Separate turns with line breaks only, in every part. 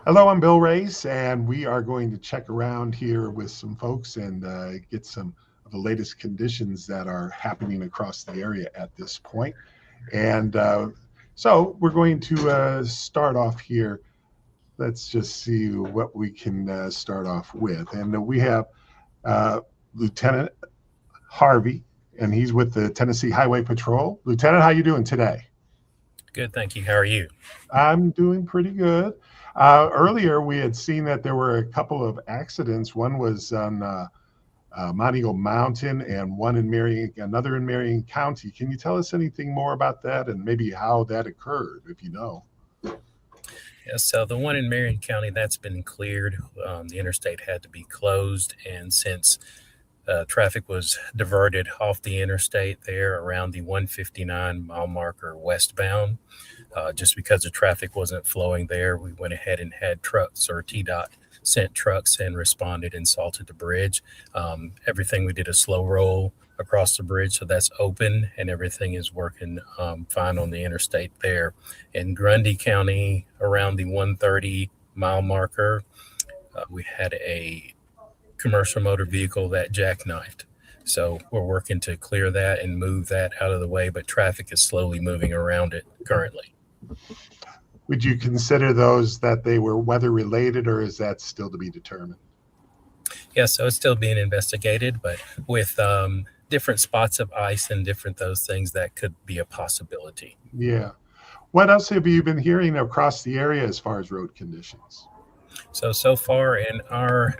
Hello, I'm Bill Race, and we are going to check around here with some folks and get some of the latest conditions that are happening across the area at this point. And so we're going to start off here. Let's just see what we can start off with. And we have uh, Lieutenant Harvey, and he's with the Tennessee Highway Patrol. Lieutenant, how you doing today?
Good, thank you. How are you?
I'm doing pretty good. Earlier, we had seen that there were a couple of accidents. One was on Montego Mountain, and one in another in Marion County. Can you tell us anything more about that, and maybe how that occurred, if you know?
Yeah, so the one in Marion County, that's been cleared. The interstate had to be closed, and since traffic was diverted off the interstate there around the 159 mile marker westbound, just because the traffic wasn't flowing there, we went ahead and had trucks or TDOT sent trucks and responded and salted the bridge. Everything we did a slow roll across the bridge, so that's open and everything is working fine on the interstate there. In Grundy County, around the 130 mile marker, we had a commercial motor vehicle that jackknifed. So we're working to clear that and move that out of the way, but traffic is slowly moving around it currently.
Would you consider those that they were weather related, or is that still to be determined?
Yeah, so it's still being investigated, but with different spots of ice and different those things, that could be a possibility.
Yeah. What else have you been hearing across the area as far as road conditions?
So far in our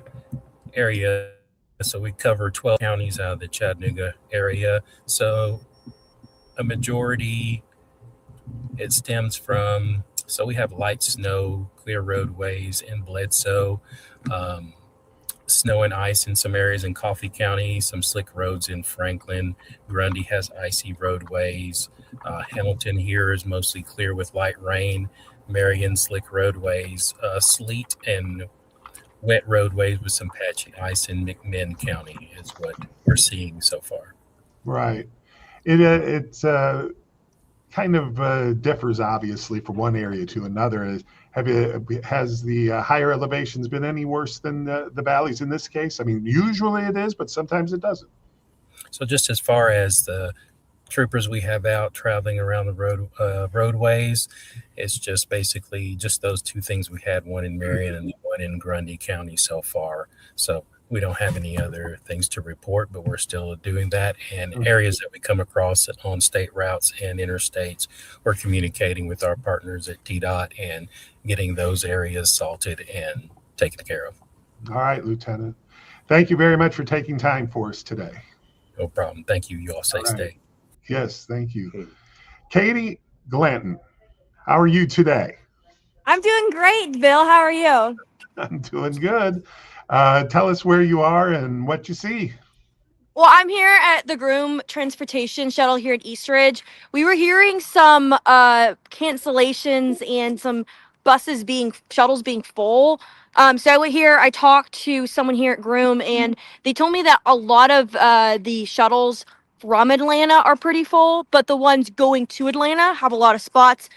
area, so we cover 12 counties out of the Chattanooga area. So a majority, it stems from, so we have light snow, clear roadways in Bledsoe, um, snow and ice in some areas in Coffee County, some slick roads in Franklin. Grundy has icy roadways. Hamilton here is mostly clear with light rain. Marion, slick roadways, sleet and wet roadways with some patchy ice in McMinn County is what we're seeing so far.
Right. It kind of differs obviously from one area to another. Has the higher elevations been any worse than the valleys in this case? I mean, usually it is, but sometimes it doesn't.
So just as far as the troopers we have out traveling around the roadways, it's just basically just those two things we had, one in Marion and one in Grundy County so far. So we don't have any other things to report, but we're still doing that. And areas that we come across on state routes and interstates, we're communicating with our partners at TDOT and getting those areas salted and taken care of.
All right, Lieutenant. Thank you very much for taking time for us today.
No problem. Thank you. You all
All
stay
right.
safe.
Yes, thank you. Katie Glanton, how are you today?
I'm doing great, Bill. How are you?
I'm doing good. Tell us where you are and what you see.
Well, I'm here at the Groom Transportation Shuttle here at Eastridge. We were hearing some cancellations and some shuttles being full. So I went here. I talked to someone here at Groom, and they told me that a lot of the shuttles from Atlanta are pretty full, but the ones going to Atlanta have a lot of spots.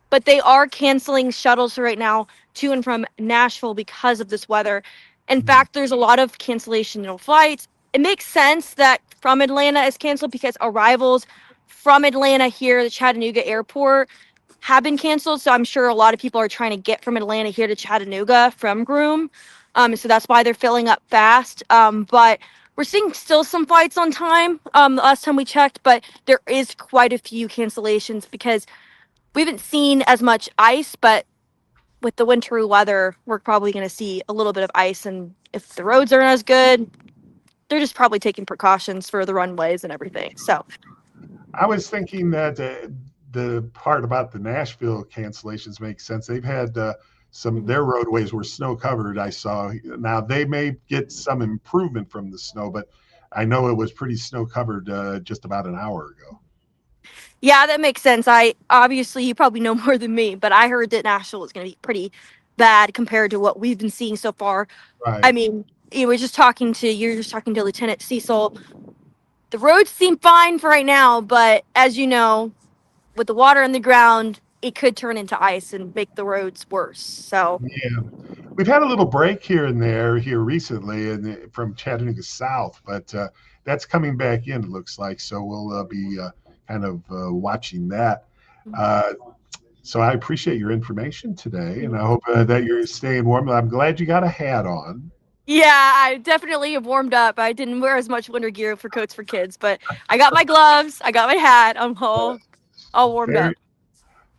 But they are canceling shuttles right now to and from Nashville because of this weather. In fact, there's a lot of cancellation of flights. It makes sense that from Atlanta is canceled because arrivals from Atlanta here at the Chattanooga airport have been canceled. So I'm sure a lot of people are trying to get from Atlanta here to Chattanooga from Groom. So that's why they're filling up fast. But we're seeing still some flights on time. The last time we checked, but there is quite a few cancellations because we haven't seen as much ice, but with the wintry weather, we're probably going to see a little bit of ice. And if the roads aren't as good, they're just probably taking precautions for the runways and everything. So,
I was thinking that the part about the Nashville cancellations makes sense. They've had some their roadways were snow covered. I saw now they may get some improvement from the snow, but I know it was pretty snow covered just about an hour ago.
yeah, that makes sense. I obviously you probably know more than me, but I heard that Nashville is going to be pretty bad compared to what we've been seeing so far. I
Right.
mean, you're just talking to Lieutenant Cecil. The roads seem fine for right now, but as you know, with the water in the ground, it could turn into ice and make the roads worse. So
Yeah. We've had a little break here and there here recently and from Chattanooga South, but that's coming back in, it looks like. So we'll be kind of watching that. Uh, so I appreciate your information today, and I hope that you're staying warm. I'm glad you got a hat on.
yeah, I definitely have warmed up. I didn't wear as much winter gear for Coats for Kids, but I got my gloves, I got my hat. I'm all warmed
Very,
up.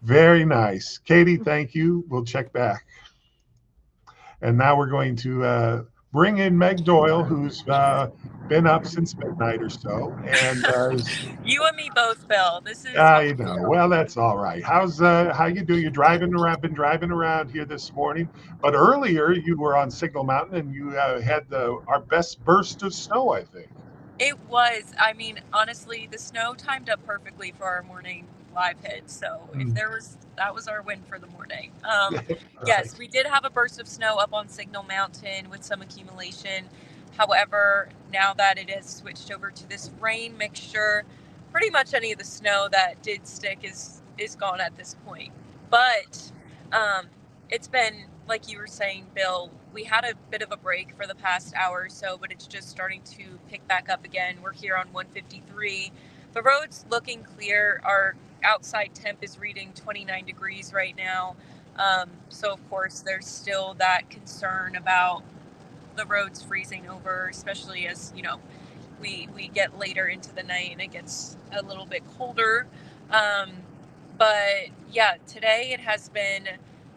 very nice. Katie, thank you. We'll check back. And now we're going to bring in Meg Doyle, who's been up since midnight or so. And
you and me both, Bill. This is
I know. Well, that's all right. How you doing? You're driving around. Been driving around here this morning, but earlier you were on Signal Mountain and you had our best burst of snow, I think.
It was. I mean, honestly, the snow timed up perfectly for our morning live hit. So if there was, that was our win for the morning.
Right.
Yes, we did have a burst of snow up on Signal Mountain with some accumulation. However, now that it has switched over to this rain mixture, pretty much any of the snow that did stick is gone at this point. But it's been, like you were saying, Bill, we had a bit of a break for the past hour or so, but it's just starting to pick back up again. We're here on 153. The road's looking clear. Our outside temp is reading 29 degrees right now. So, of course, there's still that concern about the roads freezing over, especially as, we get later into the night and it gets a little bit colder. But yeah, today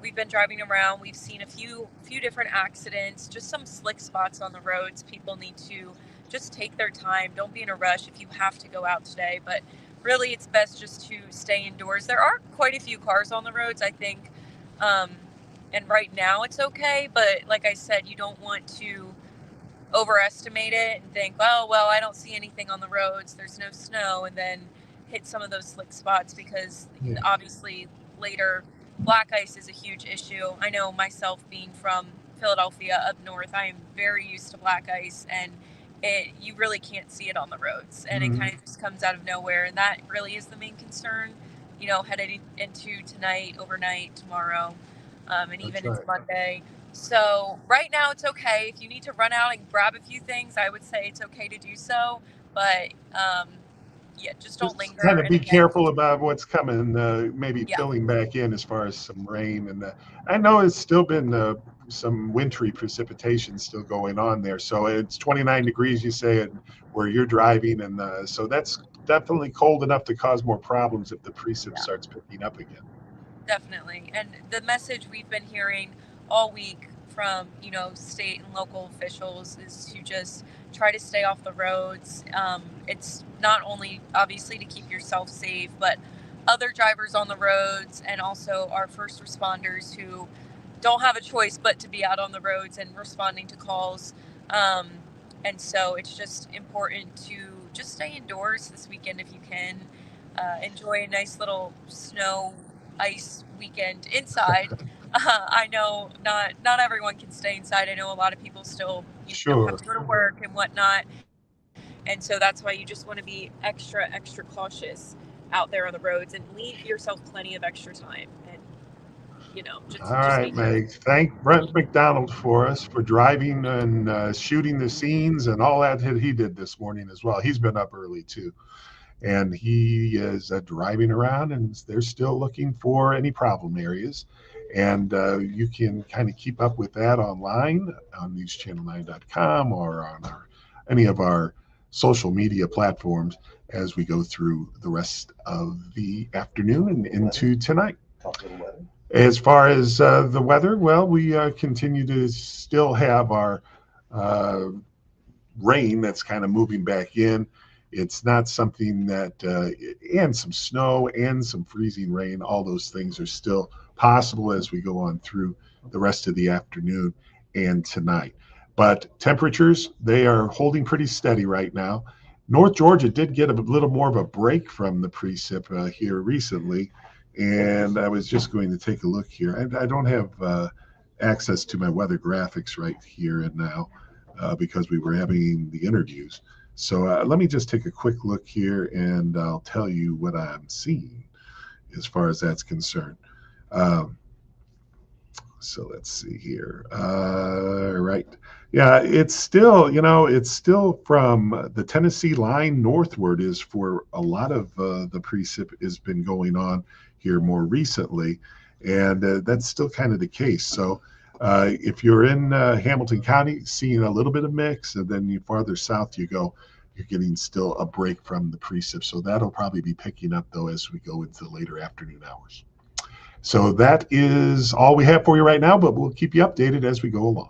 we've been driving around. We've seen a few different accidents, just some slick spots on the roads. People need to just take their time. Don't be in a rush if you have to go out today, but really it's best just to stay indoors. There are quite a few cars on the roads, I think. And right now it's okay, but like I said, you don't want to overestimate it and think, oh, well, I don't see anything on the roads. There's no snow, and then hit some of those slick spots because obviously later black ice is a huge issue. I know myself being from Philadelphia up north, I am very used to black ice, and you really can't see it on the roads, and it kind of just comes out of nowhere, and that really is the main concern, heading into tonight, overnight, tomorrow, and even into Monday. So right now it's okay. If you need to run out and grab a few things, I would say it's okay to do so, but just don't linger.
Kind of be careful about what's coming, maybe filling back in as far as some rain. And I know it's still been some wintry precipitation still going on there. So it's 29 degrees, you say, where you're driving. And so that's definitely cold enough to cause more problems if the precip starts picking up again.
Definitely. And the message we've been hearing all week from, state and local officials is to just try to stay off the roads. It's not only obviously to keep yourself safe, but other drivers on the roads and also our first responders who don't have a choice but to be out on the roads and responding to calls. And so it's just important to just stay indoors this weekend if you can. Enjoy a nice little snow ice weekend inside. I know not everyone can stay inside. I know a lot of people still have to go to work and whatnot, and so that's why you just want to be extra cautious out there on the roads and leave yourself plenty of extra time. And
all right, Meg. Thank Brent McDonald for driving and shooting the scenes and all that he did this morning as well. He's been up early too. And he is driving around, and they're still looking for any problem areas. And you can kind of keep up with that online on newschannel9.com or on any of our social media platforms as we go through the rest of the afternoon and into tonight. As far as the weather, well, we continue to still have our rain that's kind of moving back in. It's not something that, and some snow and some freezing rain, all those things are still possible as we go on through the rest of the afternoon and tonight. But temperatures, they are holding pretty steady right now. North Georgia did get a little more of a break from the precip here recently. And I was just going to take a look here. I don't have access to my weather graphics right here and now because we were having the interviews. So let me just take a quick look here and I'll tell you what I'm seeing as far as that's concerned. Um, so let's see here. Right. Yeah, it's still, it's still from the Tennessee line northward is for a lot of the precip has been going on here more recently. And that's still kind of the case. So if you're in Hamilton County, seeing a little bit of mix, and then farther south you go, you're getting still a break from the precip. So that'll probably be picking up, though, as we go into the later afternoon hours. So that is all we have for you right now, but we'll keep you updated as we go along.